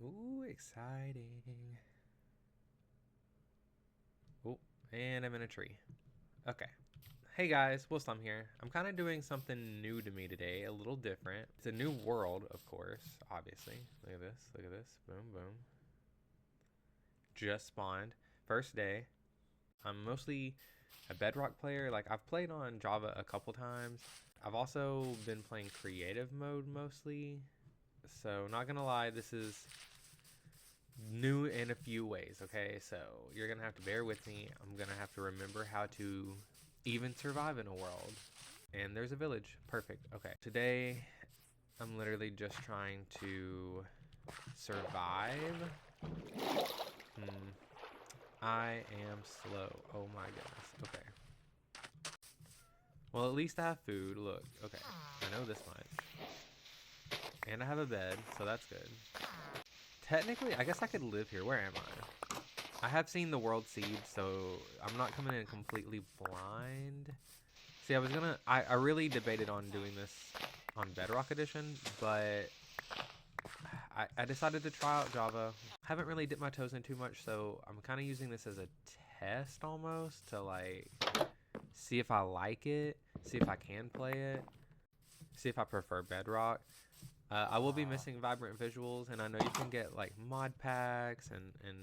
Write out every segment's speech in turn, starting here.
Ooh, exciting. Oh, and I'm in a tree. Okay. Hey guys, WilSlime here. I'm kind of doing something new to me today, a little different. It's a new world, of course, obviously. Look at this, look at this. Boom, boom. Just spawned. First day. I'm mostly a Bedrock player. Like, I've played on Java a couple times. I've also been playing creative mode mostly. So, not gonna lie, this is new in a few ways, okay? So you're gonna have to bear with me. I'm gonna have to remember how to even survive in a world. And there's a village. Perfect. Okay. Today, I'm literally just trying to survive. I am slow. Oh my goodness. Okay. Well, at least I have food. Look. Okay. I know this much. And I have a bed, so that's good. Technically, I guess I could live here. Where am I? I have seen the world seed, so I'm not coming in completely blind. See, I really debated on doing this on Bedrock Edition, but I decided to try out Java. Haven't really dipped my toes in too much, so I'm kind of using this as a test almost to like see if I like it, see if I can play it, see if I prefer Bedrock. I will be missing vibrant visuals, and I know you can get like mod packs and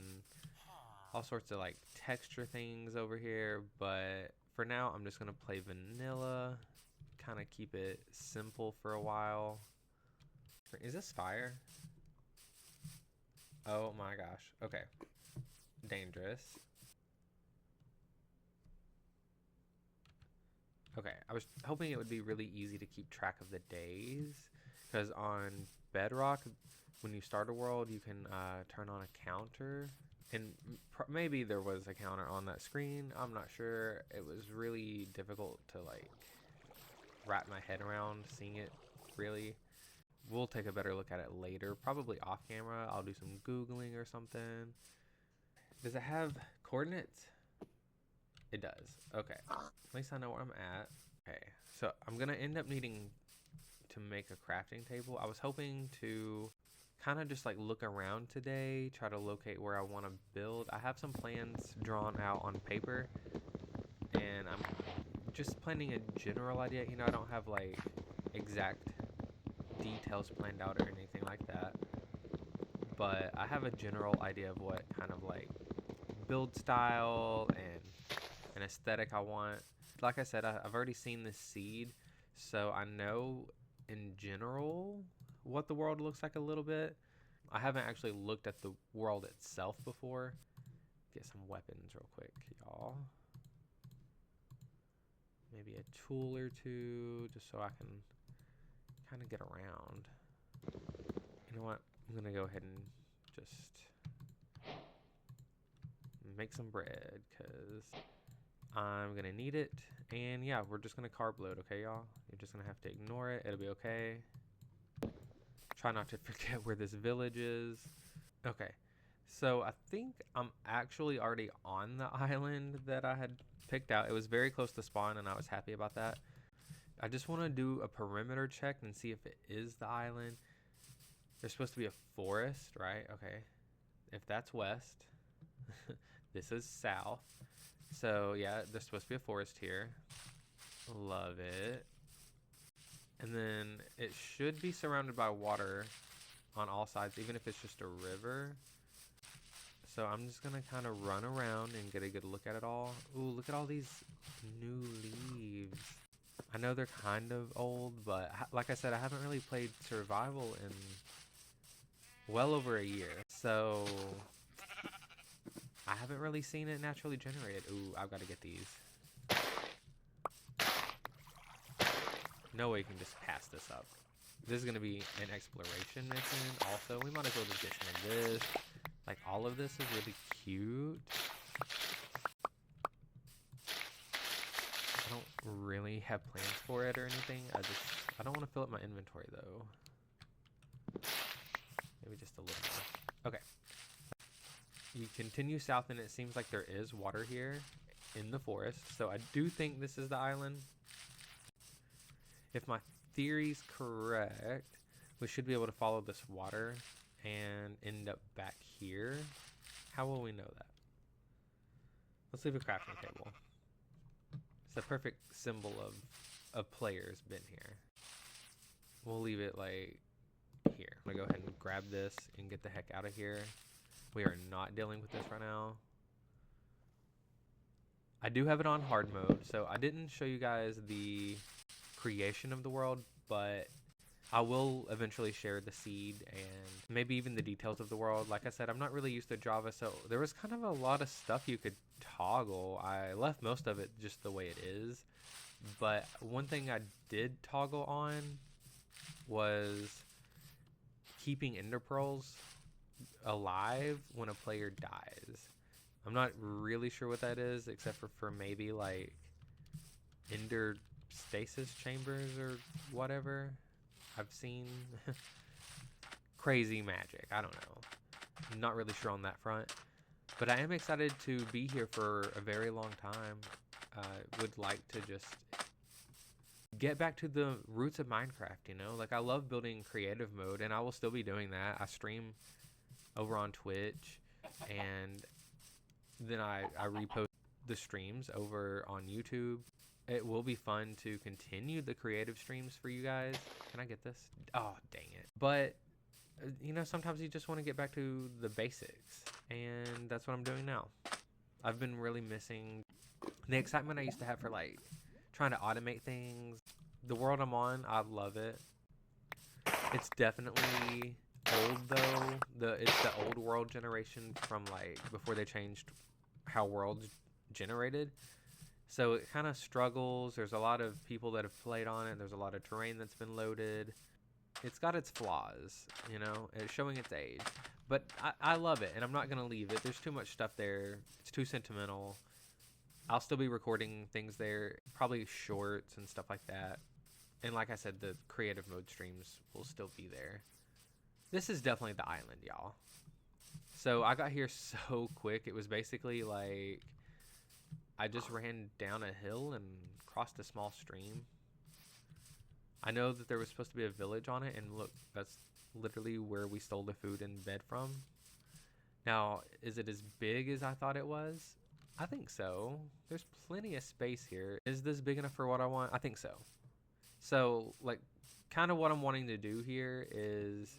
all sorts of like texture things over here, but for now I'm just gonna play vanilla, kind of keep it simple for a while. Is this fire? Oh my gosh. Okay. Dangerous. Okay, I was hoping it would be really easy to keep track of the days, because on Bedrock, when you start a world, you can turn on a counter, and maybe there was a counter on that screen. I'm not sure. It was really difficult to like wrap my head around seeing it. Really, we'll take a better look at it later, probably off camera. I'll do some googling or something. Does it have coordinates? It does. Okay. At least I know where I'm at. Okay. So I'm gonna end up needing to make a crafting table. I was hoping to kind of just like look around today, try to locate where I want to build. I have some plans drawn out on paper, and I'm just planning a general idea. You know, I don't have like exact details planned out or anything like that, but I have a general idea of what kind of like build style and an aesthetic I want. Like I said, I've already seen this seed, so I know in general what the world looks like a little bit. I haven't actually looked at the world itself before. Get some weapons real quick, y'all. Maybe a tool or two, just so I can kind of get around. You know what? I'm gonna go ahead and just make some bread, because I'm gonna need it. And yeah, we're just gonna carb load, okay, y'all? You're just gonna have to ignore it. It'll be okay. Try not to forget where this village is. Okay, so I think I'm actually already on the island that I had picked out. It was very close to spawn, and I was happy about that. I just want to do a perimeter check and see if it is the island. There's supposed to be a forest, right? Okay. If that's west, this is south. So yeah, there's supposed to be a forest here. Love it. And then it should be surrounded by water on all sides, even if it's just a river. So I'm just gonna kind of run around and get a good look at it all. Ooh, look at all these new leaves. I know they're kind of old, but like I said, I haven't really played survival in well over a year. So I haven't really seen it naturally generated. Ooh, I've got to get these. No way you can just pass this up. This is going to be an exploration mission also. We might as well just get some of this. Like, all of this is really cute. I don't really have plans for it or anything. I don't want to fill up my inventory, though. Maybe just a little more. Okay. You continue south, and it seems like there is water here in the forest. So I do think this is the island. If my theory's correct, we should be able to follow this water and end up back here, how will we know that? Let's leave a crafting table. It's the perfect symbol of players been here. We'll leave it like here. I'm gonna go ahead and grab this and get the heck out of here. We are not dealing with this right now. I do have it on hard mode, so I didn't show you guys the creation of the world, but I will eventually share the seed and maybe even the details of the world. Like I said, I'm not really used to Java, so there was kind of a lot of stuff you could toggle. I left most of it just the way it is, but one thing I did toggle on was keeping ender pearls alive when a player dies. I'm not really sure what that is, except for maybe like ender stasis chambers or whatever. I've seen crazy magic. I don't know. I'm not really sure on that front, but I am excited to be here for a very long time. Would like to just get back to the roots of Minecraft, you know? Like, I love building creative mode, and I will still be doing that. I stream over on Twitch, and then I repost the streams over on YouTube. It will be fun to continue the creative streams for you guys. Can I get this? Oh, dang it. But, you know, sometimes you just want to get back to the basics, and that's what I'm doing now. I've been really missing the excitement I used to have for, like, trying to automate things. The world I'm on, I love it. It's definitely old, though. It's the old world generation from, like, before they changed how worlds generated. So it kind of struggles. There's a lot of people that have played on it. There's a lot of terrain that's been loaded. It's got its flaws, you know. It's showing its age. But I love it, and I'm not going to leave it. There's too much stuff there. It's too sentimental. I'll still be recording things there, probably shorts and stuff like that. And like I said, the creative mode streams will still be there. This is definitely the island, y'all. So I got here so quick. It was basically like I just ran down a hill and crossed a small stream. I know that there was supposed to be a village on it, and look, that's literally where we stole the food and bed from. Now, is it as big as I thought it was? I think so. There's plenty of space here. Is this big enough for what I want? I think so. So, like, kind of what I'm wanting to do here is,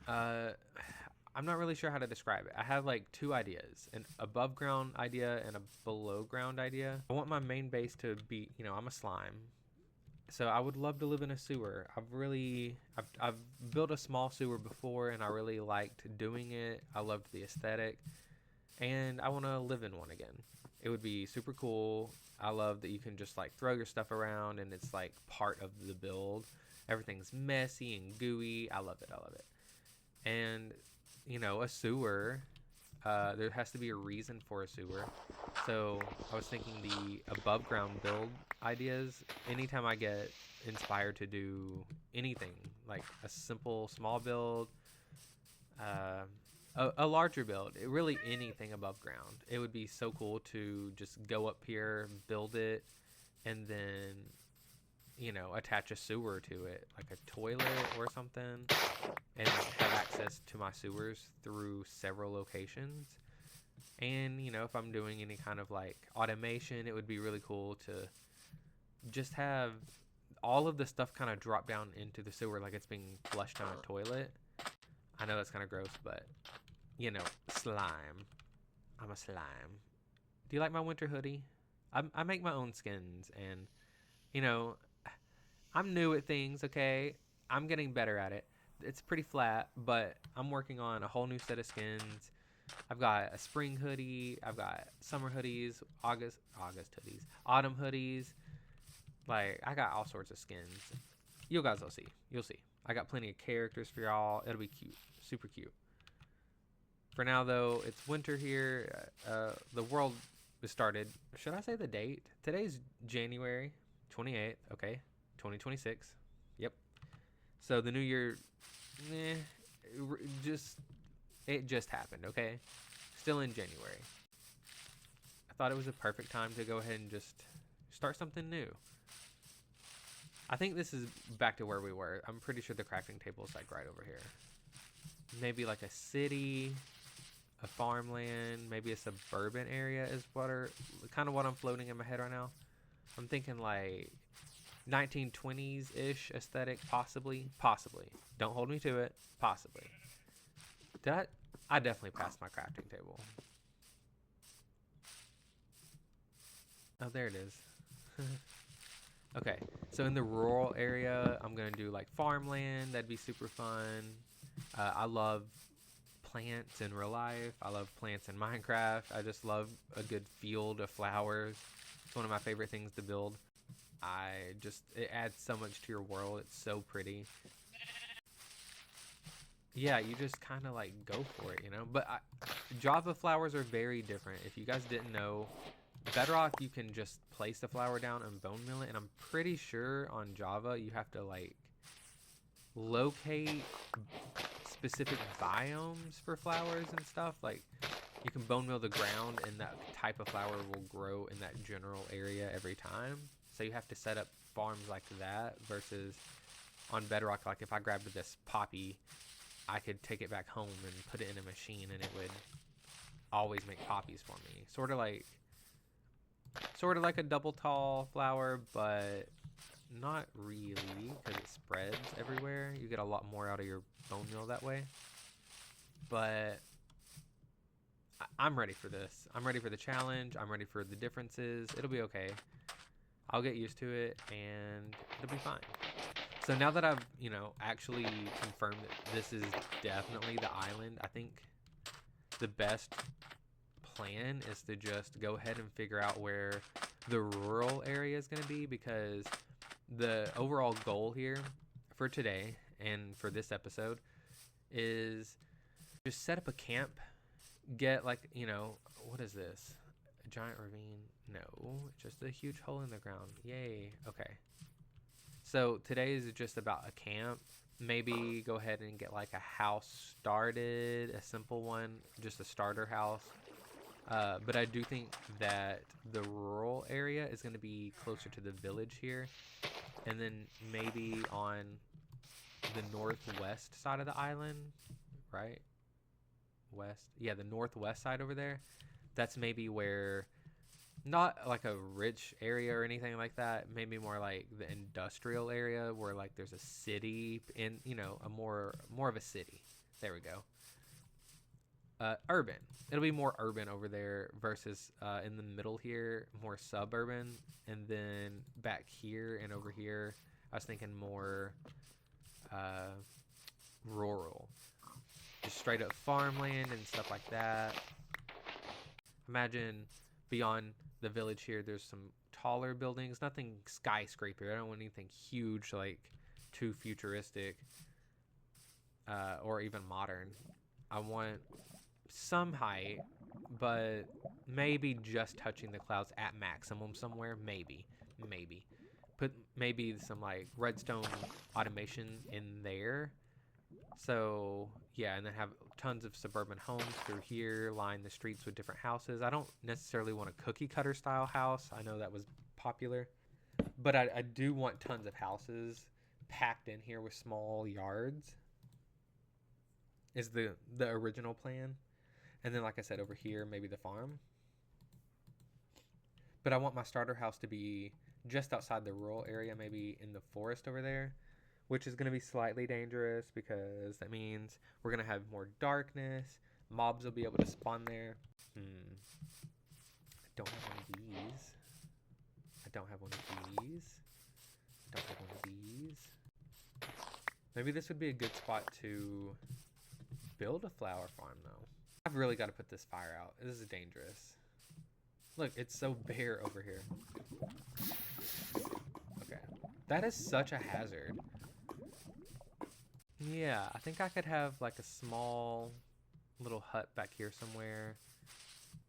I'm not really sure how to describe it. I have like two ideas, an above ground idea and a below ground idea. I want my main base to be, you know, I'm a slime. So I would love to live in a sewer. I've built a small sewer before, and I really liked doing it. I loved the aesthetic, and I want to live in one again. It would be super cool. I love that you can just like throw your stuff around, and it's like part of the build. Everything's messy and gooey. I love it. I love it. And you know, a sewer, there has to be a reason for a sewer. So I was thinking the above ground build ideas. Anytime I get inspired to do anything, like a simple small build, a larger build, really anything above ground, it would be so cool to just go up here, build it, and then, you know, attach a sewer to it, like a toilet or something, and have access to my sewers through several locations. And, you know, if I'm doing any kind of like automation, it would be really cool to just have all of the stuff kind of drop down into the sewer like it's being flushed down a toilet. I know that's kind of gross, but, you know, slime. I'm a slime. Do you like my winter hoodie? I make my own skins, and, you know, I'm new at things, okay? I'm getting better at it. It's pretty flat, but I'm working on a whole new set of skins. I've got a spring hoodie. I've got summer hoodies, August hoodies, autumn hoodies. Like, I got all sorts of skins. You guys will see. You'll see. I got plenty of characters for y'all. It'll be cute. Super cute. For now, though, it's winter here. The world is started. Should I say the date? Today's January 28th. Okay. 2026. Yep. So the new year, it just happened, okay? Still in January. I thought it was a perfect time to go ahead and just start something new. I think this is back to where we were. I'm pretty sure the crafting table is like right over here. maybe like a city, a farmland, maybe a suburban area is what are kind of what I'm floating in my head right now. I'm thinking like 1920s ish aesthetic, possibly. Possibly. Don't hold me to it. Possibly. I definitely passed my crafting table. Oh, there it is. Okay, so in the rural area, I'm gonna do like farmland. That'd be super fun. I love plants in real life. I love plants in Minecraft. I just love a good field of flowers. It's one of my favorite things to build. It adds so much to your world. It's so pretty. Yeah, you just kind of like go for it, you know? Java flowers are very different. If you guys didn't know, Bedrock, you can just place the flower down and bone meal it. And I'm pretty sure on Java, you have to like locate specific biomes for flowers and stuff. Like you can bone meal the ground and that type of flower will grow in that general area every time. So you have to set up farms like that versus on Bedrock, like if I grabbed this poppy, I could take it back home and put it in a machine and it would always make poppies for me. Sort of like a double tall flower, but not really because it spreads everywhere. You get a lot more out of your bone meal that way. But I'm ready for this. I'm ready for the challenge. I'm ready for the differences. It'll be okay. I'll get used to it and it'll be fine. So now that I've, actually confirmed that this is definitely the island, I think the best plan is to just go ahead and figure out where the rural area is going to be, because the overall goal here for today and for this episode is just set up a camp, get like, what is this? A giant ravine? No, just a huge hole in the ground. Yay. Okay. So today is just about a camp. Maybe go ahead and get like a house started, a simple one, just a starter house. But I do think that the rural area is going to be closer to the village here. And then maybe on the northwest side of the island, right? West. Yeah, the northwest side over there. That's maybe where, not like a rich area or anything like that, maybe more like the industrial area where like there's a city in, a more of a city. There we go. Urban. It'll be more urban over there versus in the middle here, more suburban. And then back here and over here, I was thinking more rural. Just straight up farmland and stuff like that. Imagine beyond the village here, there's some taller buildings, nothing skyscraper. I don't want anything huge, like too futuristic or even modern. I want some height, but maybe just touching the clouds at maximum somewhere. Maybe put maybe some like redstone automation in there. So yeah, and then have tons of suburban homes through here, line the streets with different houses. I don't necessarily want a cookie cutter style house. I know that was popular, but I do want tons of houses packed in here with small yards is the original plan. And then, like I said, over here, maybe the farm. But I want my starter house to be just outside the rural area, maybe in the forest over there, which is going to be slightly dangerous because that means we're going to have more darkness. Mobs will be able to spawn there. I don't have one of these. I don't have one of these. I don't have one of these. Maybe this would be a good spot to build a flower farm, though. I've really got to put this fire out. This is dangerous. Look, it's so bare over here. Okay. That is such a hazard. Yeah, I think I could have like a small little hut back here somewhere.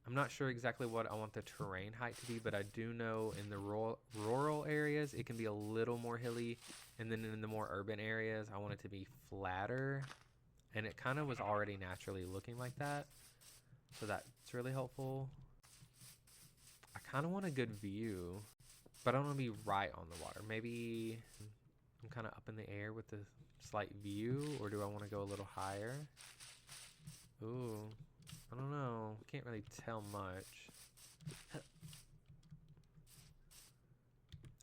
I'm not sure exactly what I want the terrain height to be, but I do know in the rural areas it can be a little more hilly, and then in the more urban areas I want it to be flatter. And it kind of was already naturally looking like that, so that's really helpful. I kind of want a good view, but I don't want to be right on the water. Maybe I'm kind of up in the air with the slight view, or do I want to go a little higher? Ooh, I don't know. Can't really tell much.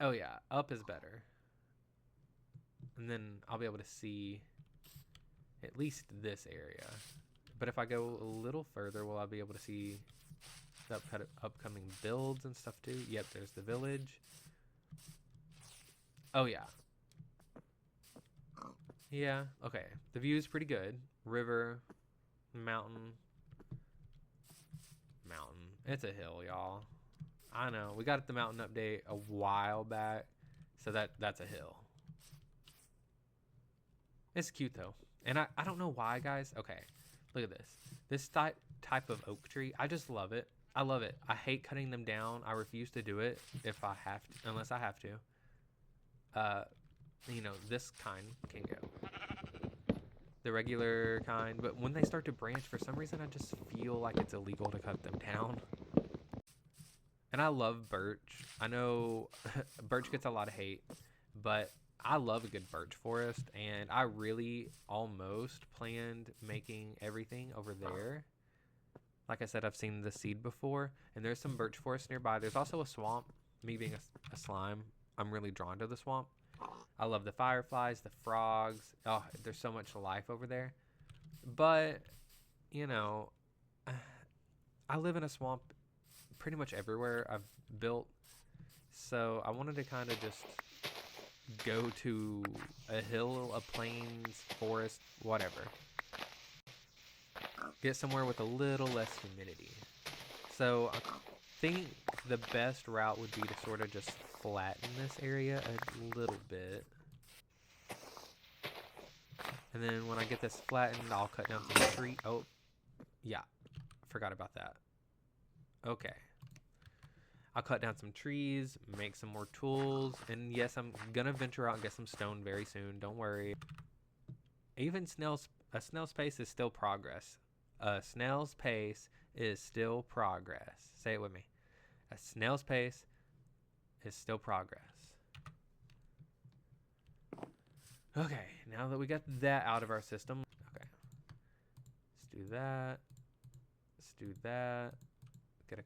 Oh yeah, up is better. And then I'll be able to see at least this area. But if I go a little further, will I be able to see the upcoming builds and stuff too? Yep, there's the village. Oh yeah. Yeah, okay. The view is pretty good. River, mountain. Mountain. It's a hill, y'all. I know. We got the mountain update a while back. So that's a hill. It's cute though. And I don't know why, guys. Okay. Look at this. This type of oak tree, I just love it. I love it. I hate cutting them down. I refuse to do it if I have to, unless I have to. You know, this kind can go. The regular kind, but when they start to branch, for some reason, I just feel like it's illegal to cut them down. And I love birch. I know birch gets a lot of hate, but I love a good birch forest, and I really almost planned making everything over there. Like I said, I've seen the seed before, and there's some birch forest nearby. There's also a swamp. Me being a slime, I'm really drawn to the swamp. I love the fireflies, the frogs. Oh, there's so much life over there. But, you know, I live in a swamp pretty much everywhere I've built. So I wanted to kind of just go to a hill, a plains, forest, whatever. Get somewhere with a little less humidity. So I think the best route would be to sort of just flatten this area a little bit. And then when I get this flattened, I'll cut down some tree. Oh, yeah. Forgot about that. Okay. I'll cut down some trees, make some more tools, and yes, I'm gonna venture out and get some stone very soon. Don't worry. Even a snail's pace is still progress. A snail's pace is still progress. Say it with me. A snail's pace is still progress. Okay, now that we got that out of our system, okay, let's do that. Let's do that. Get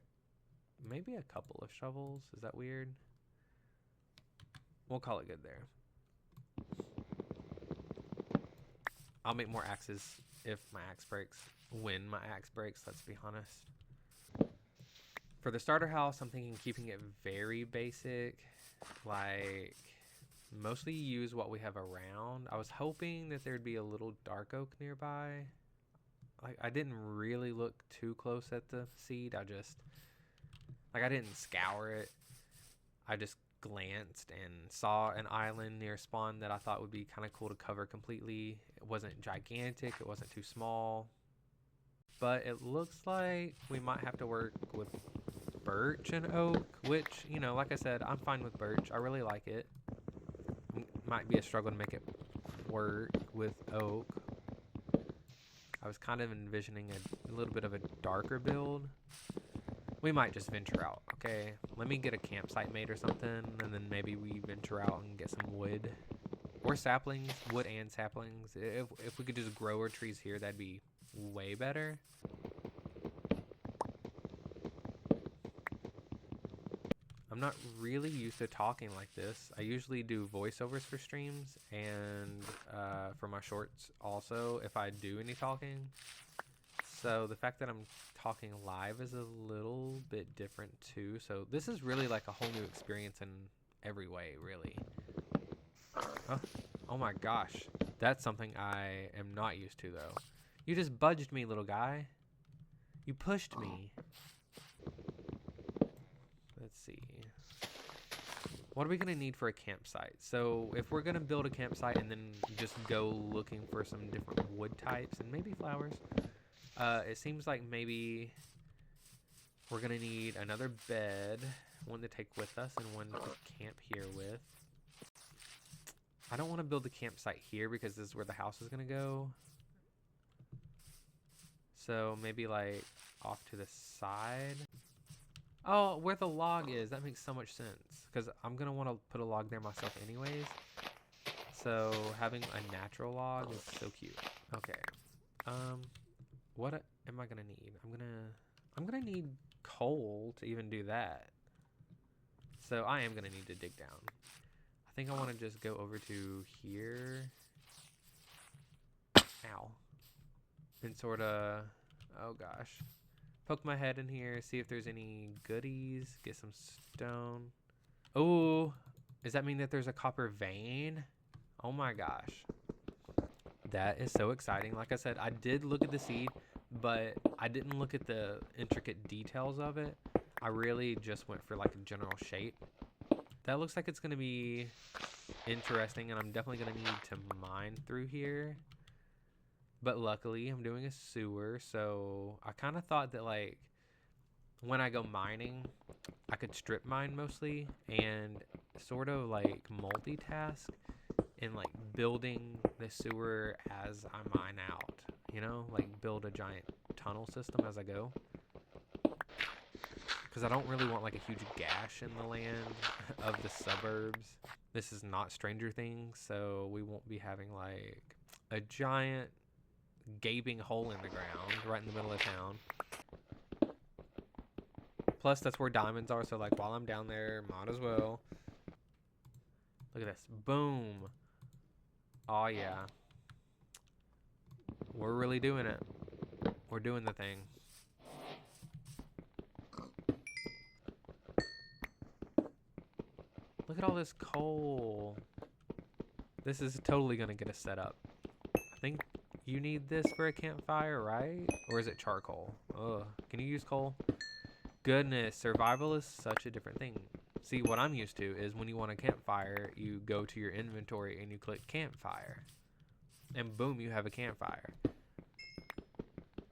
maybe a couple of shovels. Is that weird? We'll call it good there. I'll make more axes if my axe breaks. When my axe breaks, let's be honest. For the starter house, I'm thinking keeping it very basic. Like, mostly use what we have around. I was hoping that there'd be a little dark oak nearby. Like, I didn't really look too close at the seed. I didn't scour it. I just glanced and saw an island near spawn that I thought would be kind of cool to cover completely. It wasn't gigantic. It wasn't too small. But it looks like we might have to work with birch and oak, which, you know, like I said, I'm fine with birch. I really like it. Might be a struggle to make it work with oak. I was kind of envisioning a little bit of a darker build. We might just venture out, okay? Let me get a campsite made or something, and then maybe we venture out and get some wood. Or saplings, wood and saplings. If we could just grow our trees here, that'd be way better. I'm not really used to talking like this. I usually do voiceovers for streams and for my shorts also if I do any talking. So the fact that I'm talking live is a little bit different too. So this is really like a whole new experience in every way, really. Oh my gosh. That's something I am not used to though. You just budged me, little guy. You pushed me. Let's see. What are we going to need for a campsite? So if we're going to build a campsite and then just go looking for some different wood types and maybe flowers, it seems like maybe we're going to need another bed, one to take with us and one to camp here with. I don't want to build the campsite here because this is where the house is going to go. So maybe like off to the side. Oh, where the log is. That makes so much sense. Because I'm going to want to put a log there myself anyways. So having a natural log is so cute. Okay. What am I gonna need? I'm gonna need coal to even do that. So I am gonna need to dig down. I think I want to just go over to here. Ow. And sort of, oh gosh, poke my head in here, see if there's any goodies. Get some stone. Oh, does that mean that there's a copper vein? Oh my gosh. That is so exciting. Like I said, I did look at the seed, but I didn't look at the intricate details of it. I really just went for like a general shape. That looks like it's going to be interesting, and I'm definitely going to need to mine through here. But luckily, I'm doing a sewer, so I kind of thought that, like, when I go mining, I could strip mine mostly and sort of, like, multitask in, like, building the sewer as I mine out. You know? Like, build a giant tunnel system as I go. Because I don't really want, like, a huge gash in the land of the suburbs. This is not Stranger Things, so we won't be having, like, a giant gaping hole in the ground right in the middle of town. Plus, that's where diamonds are, so, like, while I'm down there, might as well. Look at this. Boom. Oh, yeah. We're really doing it. We're doing the thing. Look at all this coal. This is totally going to get us set up. I think you need this for a campfire, right? Or is it charcoal? Ugh. Can you use coal? Goodness, survival is such a different thing. See, what I'm used to is when you want a campfire, you go to your inventory and you click campfire. And boom, you have a campfire.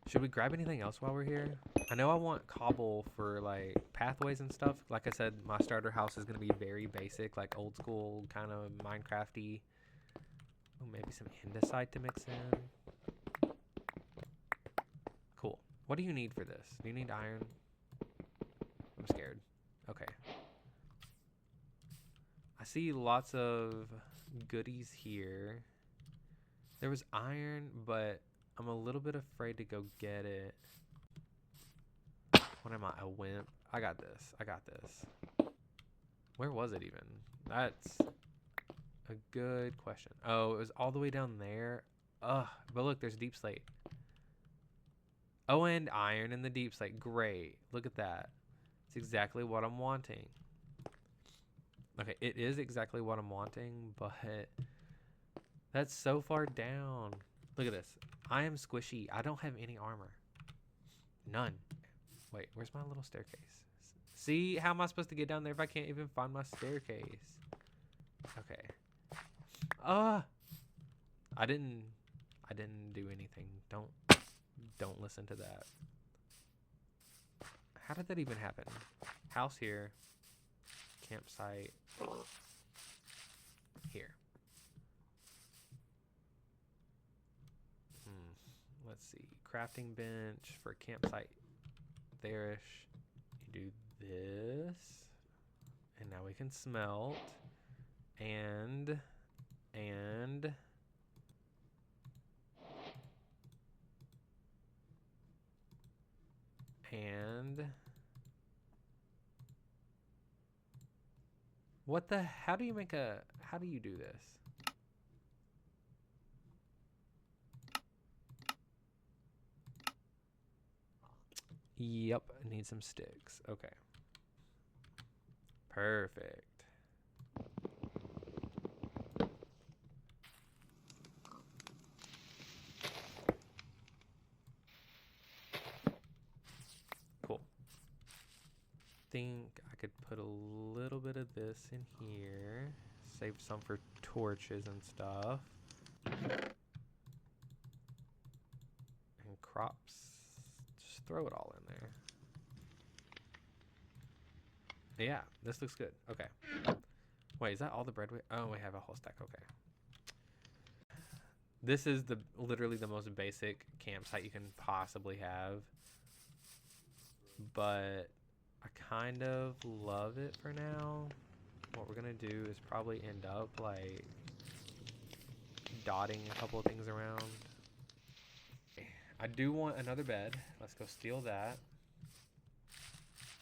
Should we grab anything else while we're here? I know I want cobble for, like, pathways and stuff. Like I said, my starter house is going to be very basic, like old school, kind of Minecraft-y. Oh, maybe some andesite to mix in. Cool. What do you need for this? Do you need iron? I'm scared. Okay. I see lots of goodies here. There was iron, but I'm a little bit afraid to go get it. What am I, a wimp? I got this. I got this. Where was it even? That's a good question. Oh, it was all the way down there. Ugh, but look, there's deep slate. Oh, and iron in the deep slate. Great. Look at that. It's exactly what I'm wanting. Okay, it is exactly what I'm wanting, but that's so far down. Look at this. I am squishy. I don't have any armor. None. Wait, where's my little staircase? See, how am I supposed to get down there if I can't even find my staircase? Okay. I didn't do anything. Don't listen to that. How did that even happen? House here. Campsite here. Let's see. Crafting bench for campsite there-ish. You do this. And now we can smelt. And what the, how do you do this? Yep, I need some sticks. Okay. Perfect. Cool. Think I could put a little bit of this in here. Save some for torches and stuff. And crops. Just throw it all in there. Yeah, this looks good. Okay. Wait, is that all the bread? Oh, we have a whole stack. Okay. This is literally the most basic campsite you can possibly have. But I kind of love it for now. What we're going to do is probably end up, like, dotting a couple of things around. I do want another bed. Let's go steal that.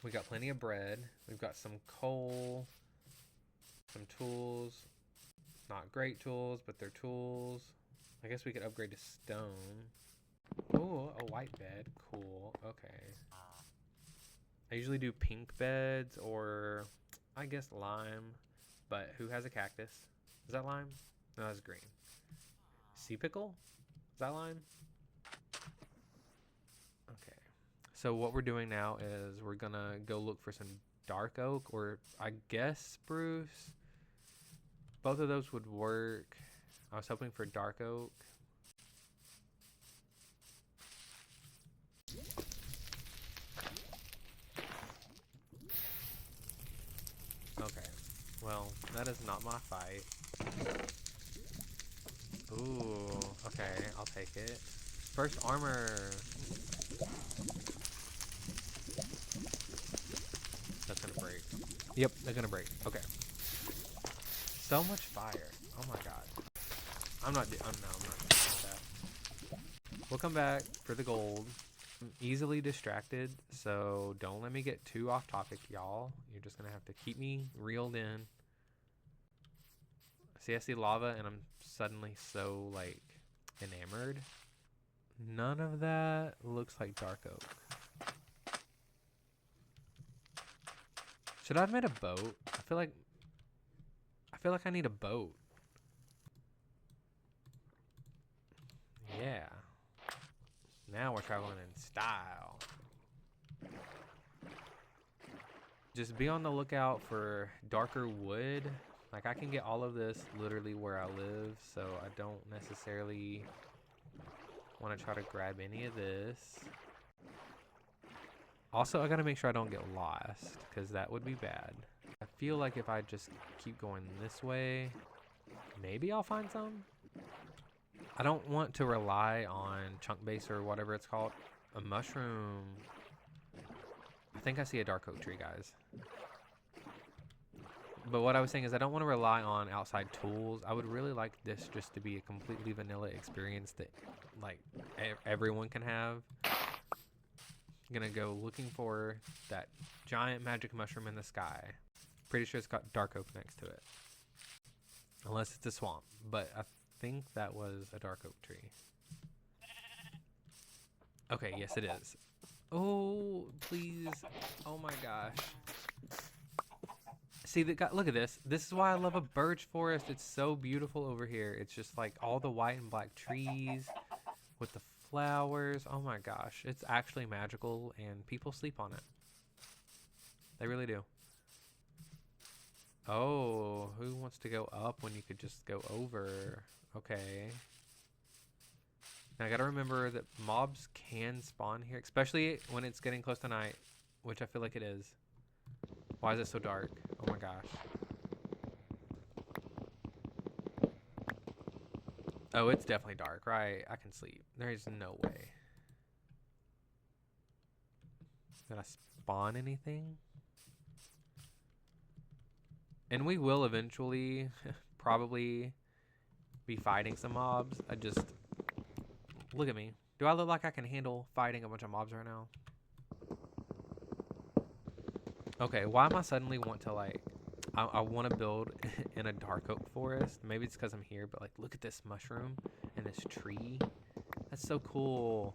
We got plenty of bread. We've got some coal, some tools. Not great tools, but they're tools. I guess we could upgrade to stone. Oh, a white bed. Cool. Okay. I usually do pink beds or I guess lime. But who has a cactus? Is that lime? No, that's green. Sea pickle? Is that lime? Okay. So what we're doing now is we're gonna go look for some dark oak or I guess spruce. Both of those would work. I was hoping for dark oak. Okay. Well, that is not my fight. Ooh, okay, I'll take it. First armor. That's gonna break. Yep, they're gonna break. Okay. So much fire. Oh my god. I'm not doing that. We'll come back for the gold. I'm easily distracted, so don't let me get too off topic, y'all. You're just gonna have to keep me reeled in. See, I see lava and I'm suddenly so, like, enamored. None of that looks like dark oak. Should I have made a boat? I feel like I need a boat. Yeah. Now we're traveling in style. Just be on the lookout for darker wood. Like, I can get all of this literally where I live, so I don't necessarily want to try to grab any of this. Also, I gotta make sure I don't get lost, because that would be bad. I feel like if I just keep going this way, maybe I'll find some. I don't want to rely on chunk base or whatever it's called. A mushroom. I think I see a dark oak tree, guys. But what I was saying is I don't want to rely on outside tools. I would really like this just to be a completely vanilla experience that, like, everyone can have. I'm gonna go looking for that giant magic mushroom in the sky. Pretty sure it's got dark oak next to it. Unless it's a swamp. But I think that was a dark oak tree. Okay, yes it is. Oh, please. Oh my gosh. See, look at this. This is why I love a birch forest. It's so beautiful over here. It's just like all the white and black trees with the flowers. Oh my gosh. It's actually magical and people sleep on it. They really do. Oh, who wants to go up when you could just go over? Okay. Now I gotta remember that mobs can spawn here, especially when it's getting close to night, which I feel like it is. Why is it so dark? Oh my gosh. Oh, it's definitely dark, right? I can sleep. There's no way. Did I spawn anything? And we will eventually probably be fighting some mobs. I just... Look at me. Do I look like I can handle fighting a bunch of mobs right now? Okay, why am I suddenly want to, like... I want to build in a dark oak forest. Maybe it's because I'm here, but, like, look at this mushroom and this tree. That's so cool.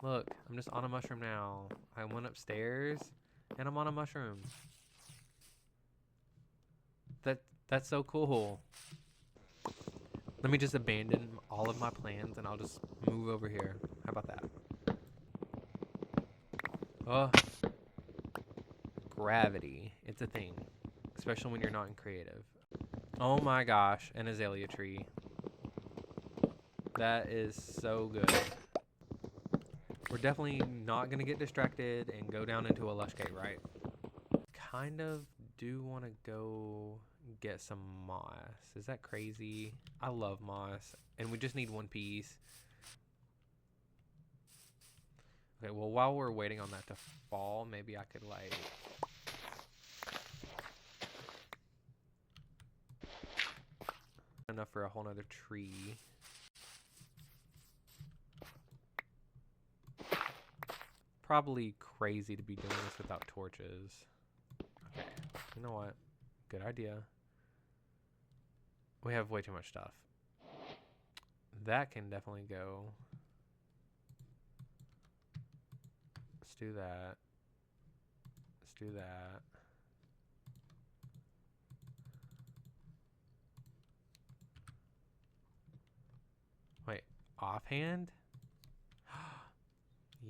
Look, I'm just on a mushroom now. I went upstairs and I'm on a mushroom. That's so cool. Let me just abandon all of my plans and I'll just move over here. How about that? Oh. Gravity. It's a thing. Especially when you're not in creative. Oh my gosh, an azalea tree. That is so good. We're definitely not going to get distracted and go down into a lush cave, right? Kind of do want to go get some moss. Is that crazy? I love moss. And we just need one piece. Okay, well, while we're waiting on that to fall, maybe I could, like... enough for a whole nother tree. probably crazy to be doing this without torches. Okay, you know what? Good idea. We have way too much stuff. That can definitely go. Let's do that. Let's do that. Wait, offhand?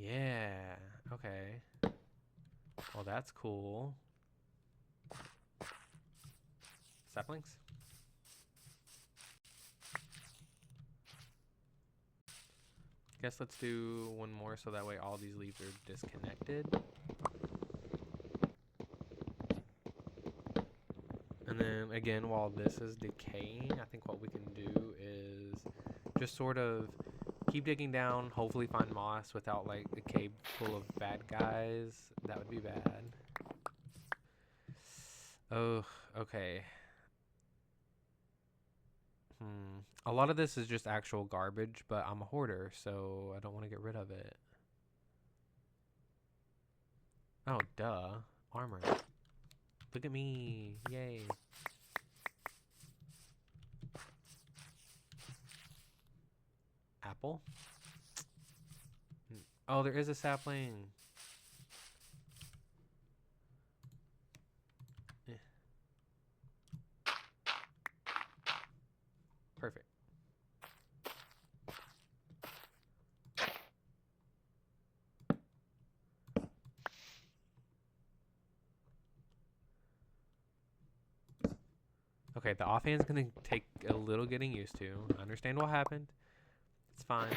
Yeah, okay. Well, that's cool. Saplings? Guess let's do one more so that way all these leaves are disconnected. And then again, while this is decaying, I think what we can do is just sort of keep digging down, hopefully find moss without like a cave full of bad guys. That would be bad. Oh, okay. A lot of this is just actual garbage, but I'm a hoarder, so I don't want to get rid of it. Oh, duh. Armor. Look at me. Yay. Apple? Oh, there is a sapling. Perfect. Okay, the offhand's gonna take a little getting used to. I understand what happened. It's fine.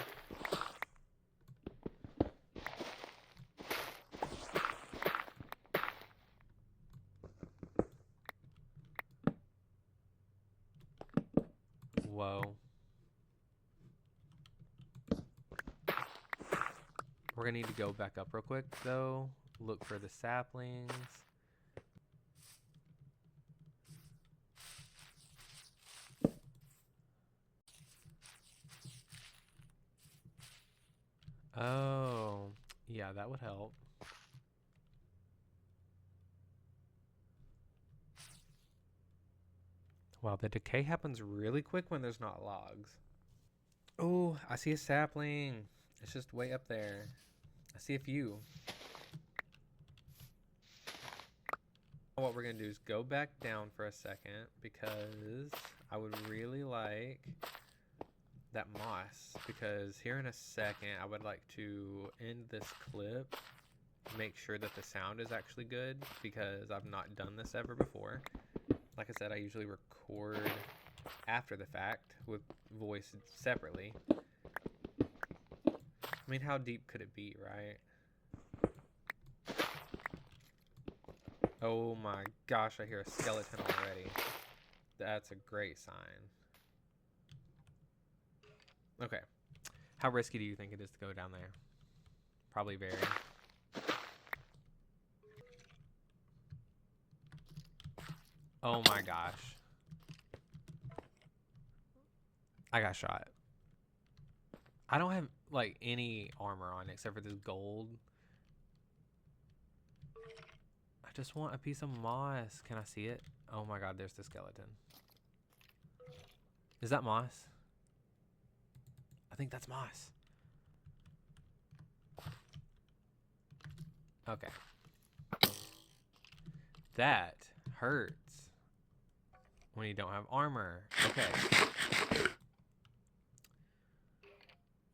Whoa. We're gonna need to go back up real quick, though. Look for the saplings. Oh, yeah, that would help. Wow, the decay happens really quick when there's not logs. Oh, I see a sapling. It's just way up there. I see a few. What we're going to do is go back down for a second because I would really like that moss, because here in a second I would like to end this clip, make sure that the sound is actually good, because I've not done this ever before. Like I said, I usually record after the fact with voice separately. I mean, how deep could it be, right? Oh my gosh, I hear a skeleton already. That's a great sign. Okay. How risky do you think it is to go down there? Probably very. Oh my gosh. I got shot. I don't have like any armor on except for this gold. I just want a piece of moss. Can I see it? Oh my god, there's the skeleton. Is that moss? I think that's moss. Okay. That hurts when you don't have armor. Okay.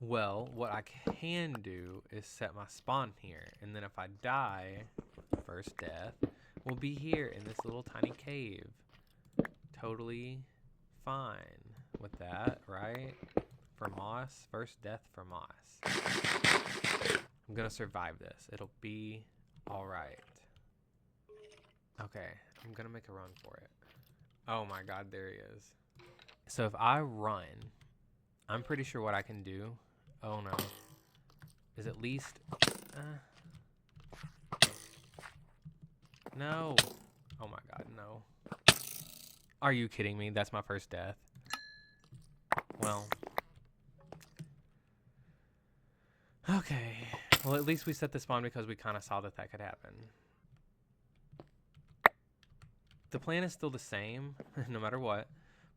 Well, what I can do is set my spawn here, and then if I die, first death, we'll be here in this little tiny cave. Totally fine with that, right? For moss, first death for moss. I'm gonna survive this. It'll be alright. Okay, I'm gonna make a run for it. Oh my god, there he is. So if I run, I'm pretty sure what I can do, oh no, is at least, no. Oh my god, no. Are you kidding me? That's my first death. Well. Okay. Well, at least we set the spawn because we kind of saw that that could happen. The plan is still the same, no matter what.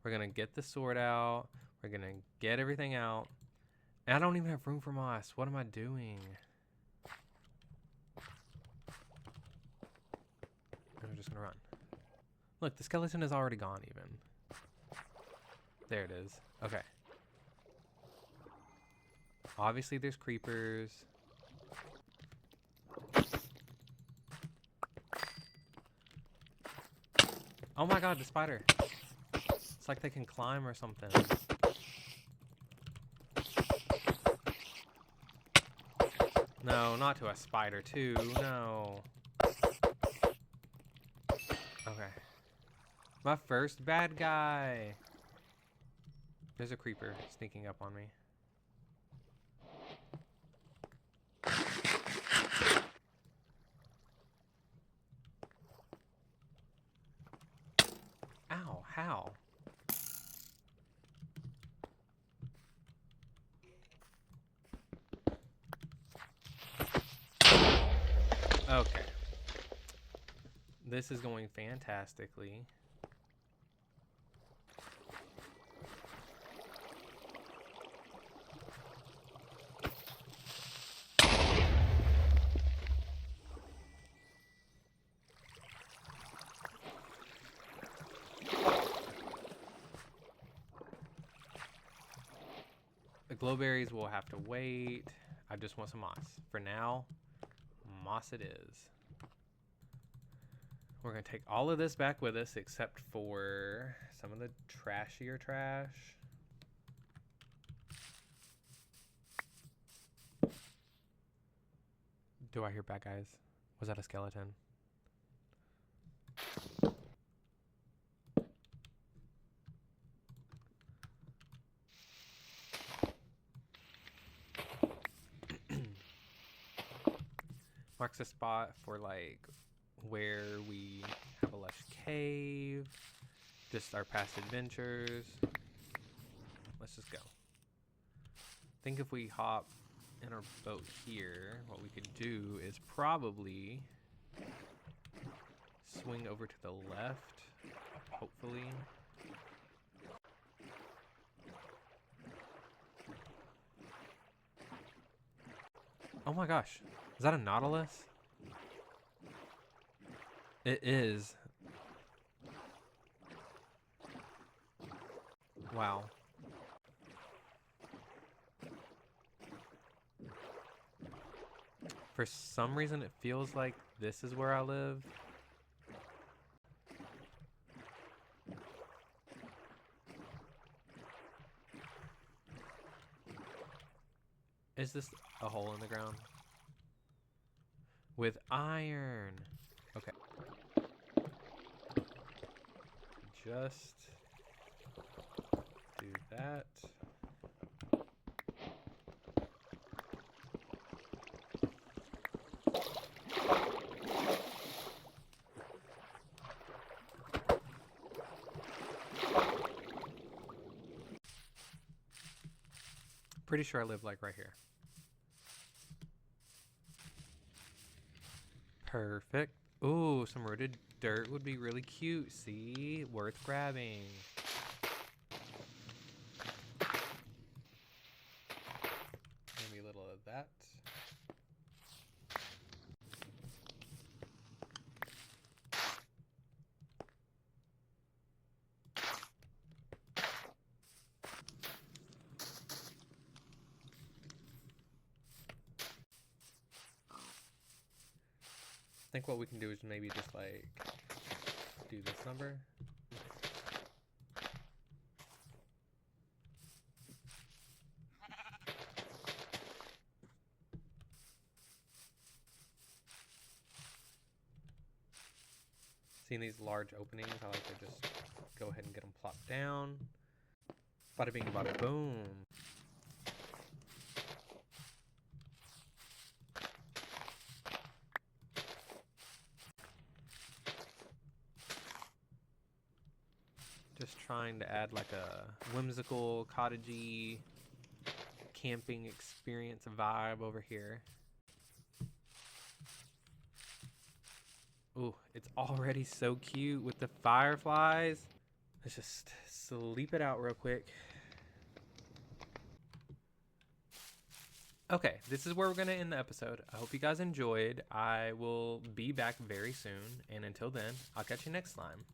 We're going to get the sword out. We're going to get everything out. And I don't even have room for moss. What am I doing? And we're just going to run. Look, the skeleton is already gone even. There it is. Okay. Obviously, there's creepers. Oh my god, the spider. It's like they can climb or something. No, not to a spider too. No. Okay. My first bad guy. There's a creeper sneaking up on me. Ow, how? Okay. This is going fantastically. The glowberries will have to wait. I just want some moss. For now, moss it is. We're going to take all of this back with us except for some of the trashier trash. Do I hear bad guys? Was that a skeleton? Marks a spot for like where we have a lush cave, just our past adventures. Let's just go. I think if we hop in our boat here, what we could do is probably swing over to the left, hopefully. Oh my gosh, is that a nautilus? It is. Wow. For some reason, it feels like this is where I live. Is this a hole in the ground? With iron. Okay. Just do that. Pretty sure I live like right here. Perfect. Ooh, some rooted dirt would be really cute. See? Worth grabbing. Maybe a little of that. I think what we can do is maybe just like do this number. Seeing these large openings, I like to just go ahead and get them plopped down. Bada bing, bada boom. Just trying to add like a whimsical, cottagey, camping experience vibe over here. Ooh, it's already so cute with the fireflies. Let's just sleep it out real quick. Okay, this is where we're going to end the episode. I hope you guys enjoyed. I will be back very soon. And until then, I'll catch you next time.